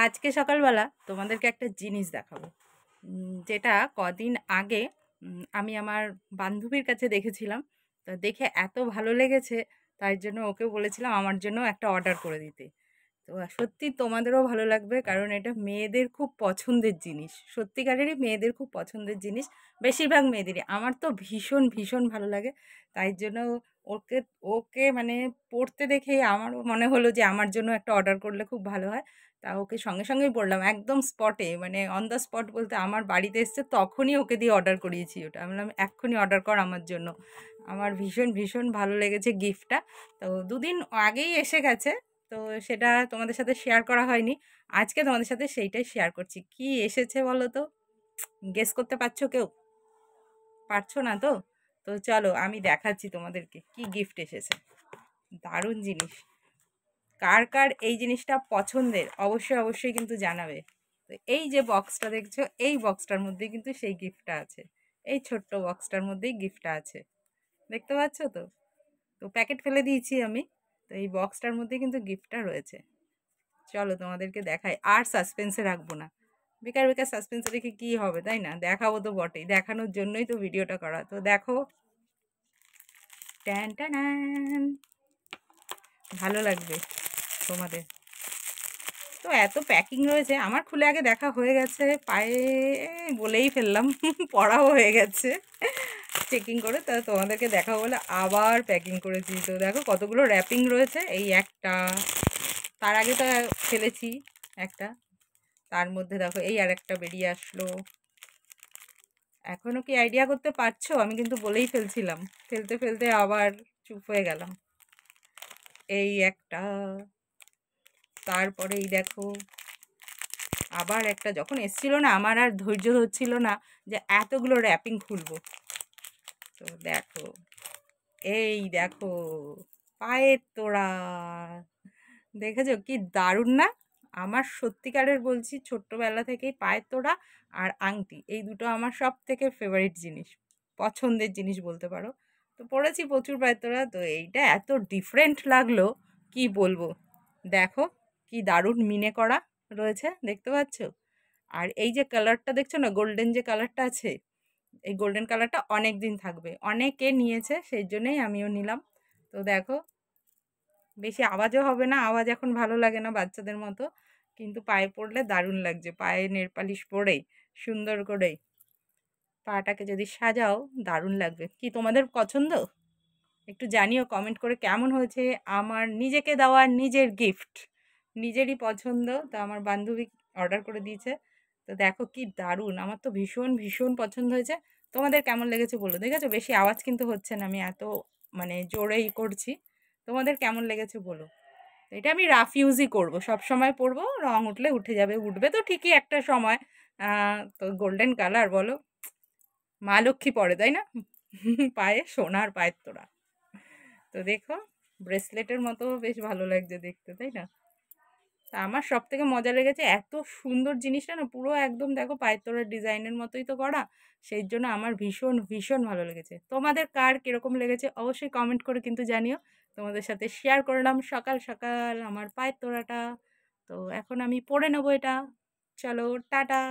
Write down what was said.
আজকে সকালবেলা তোমাদেরকে একটা জিনিস দেখাবো। যেটা কদিন আগে আমি আমার বান্ধবীর কাছে দেখেছিলাম। তো দেখে এত ভালো লেগেছে, তাই জন্য ওকে বলেছিলাম আমার জন্য একটা অর্ডার করে দিতে। তো সত্যি তোমাদেরও ভালো লাগবে, কারণ এটা মেয়েদের খুব পছন্দের জিনিস, সত্যিকারেরই মেয়েদের খুব পছন্দের জিনিস, বেশিরভাগ মেয়েদেরই। আমার তো ভীষণ ভীষণ ভালো লাগে, তাই জন্য ওকে ওকে মানে পড়তে দেখেই আমারও মনে হলো যে আমার জন্য একটা অর্ডার করলে খুব ভালো হয়। তা ওকে সঙ্গে সঙ্গেই বললাম, একদম স্পটে, মানে অন দ্য স্পট বলতে আমার বাড়িতে এসছে তখনই ওকে দিয়ে অর্ডার করিয়েছি ওটা। আমি বললাম এক্ষুনি অর্ডার কর আমার জন্য। আমার ভীষণ ভীষণ ভালো লেগেছে গিফটটা। তো দুদিন আগেই এসে গেছে, তো সেটা তোমাদের সাথে শেয়ার করা হয়নি। আজকে তোমাদের সাথে সেইটাই শেয়ার করছি। কি এসেছে বলো তো? গেস করতে পারছো কেউ? পারছো না তো? তো চলো আমি দেখাচ্ছি তোমাদেরকে কি গিফট এসেছে। দারুণ জিনিস। কার কার এই জিনিসটা পছন্দের অবশ্যই অবশ্যই কিন্তু জানাবে। তো এই যে বক্সটা দেখছো, এই বক্সটার মধ্যে কিন্তু সেই গিফটটা আছে। এই ছোট্ট বক্সটার মধ্যেই গিফটটা আছে, দেখতে পাচ্ছ তো? তো প্যাকেট ফেলে দিয়েছি আমি, তো এই বক্সটার মধ্যে কিন্তু গিফটটা রয়েছে। চলো তোমাদেরকে দেখাই, আর সাসপেন্সে রাখবো না। বেকার বেকার সাসপেন্সে রেখে কী হবে, তাই না? দেখাবো তো বটেই, দেখানোর জন্যই তো ভিডিওটা করা। তো দেখো, ট্যান ট্যান, ভালো লাগবে তোমাদের। তো এত প্যাকিং রয়েছে, আমার খুলে আগে দেখা হয়ে গেছে, পায়ে বলেই ফেললাম পড়াও হয়ে গেছে চেকিং করে। তা তোমাদেরকে দেখাবো বলে আবার প্যাকিং করেছি। তো দেখো কতগুলো র্যাপিং রয়েছে। এই একটা, তার আগে তো ফেলেছি একটা, তার মধ্যে দেখো এই আর একটা বেরিয়ে আসলো। এখনো কি আইডিয়া করতে পারছো? আমি কিন্তু বলেই ফেলছিলাম, ফেলতে ফেলতে আবার চুপ হয়ে গেলাম। এই একটা, তারপরে এই দেখো আবার একটা। যখন এসছিল না, আমার আর ধৈর্য ধরছিল না যে এতগুলো র্যাপিং খুলবো। তো দেখো, এই দেখো পায়ের তোড়া, দেখেছো কি দারুণ না? আমার সত্যিকারের বলছি, ছোট্টবেলা থেকেই পায়ের তোড়া আর আংটি, এই দুটো আমার সব থেকে ফেভারিট জিনিস, পছন্দের জিনিস বলতে পারো। তো পড়েছি প্রচুর পায়ের তোড়া। তো এইটা এত ডিফারেন্ট লাগলো, কি বলবো। দেখো কি দারুণ মিনে করা রয়েছে, দেখতে পাচ্ছ? আর এই যে কালারটা দেখছো না, গোল্ডেন যে কালারটা আছে, এই গোল্ডেন কালারটা অনেক দিন থাকবে। অনেকে নিয়েছে, সেই জন্যই আমিও নিলাম। তো দেখো, বেশি আওয়াজও হবে না, আওয়াজ এখন ভালো লাগে না বাচ্চাদের মতো, কিন্তু পায়ে পড়লে দারুণ লাগছে। পায়ে নেল পালিশ পরেই সুন্দর করে পাটাকে যদি সাজাও, দারুণ লাগবে। কি তোমাদের পছন্দ? একটু জানিও কমেন্ট করে কেমন হয়েছে আমার নিজেকে দেওয়া নিজের গিফট। নিজেরই পছন্দ, তো আমার বান্ধবী অর্ডার করে দিয়েছে। তো দেখো কি দারুণ, আমার তো ভীষণ ভীষণ পছন্দ হয়েছে। তোমাদের কেমন লেগেছে বলো। দেখেছো বেশি আওয়াজ কিন্তু হচ্ছে না, আমি এত মানে জোরেই করছি। তোমাদের কেমন লেগেছে বলো। তো এটা আমি রাফ ইউজই করবো, সব সময় পরবো, রং উঠলে উঠে যাবে, উঠবে তো ঠিকই একটা সময়। তো গোল্ডেন কালার বলো, মা লক্ষ্মী পরে তাই না? পায়ে সোনার পায়ের তোড়া। তো দেখো, ব্রেসলেটের মতো বেশ ভালো লাগছে দেখতে, তাই না? তা আমার সব থেকে মজা লেগেছে, এত সুন্দর জিনিসটা না, পুরো একদম দেখো পায়ের তোড়ার ডিজাইনের মতোই তো করা, সেই জন্য আমার ভীষণ ভীষণ ভালো লেগেছে। তোমাদের কার কীরকম লেগেছে অবশ্যই কমেন্ট করে কিন্তু জানিও। তোমাদের সাথে শেয়ার করলাম সকাল সকাল আমার পায়ের তোড়াটা। তো এখন আমি পরে নেবো এটা। চলো টাটা।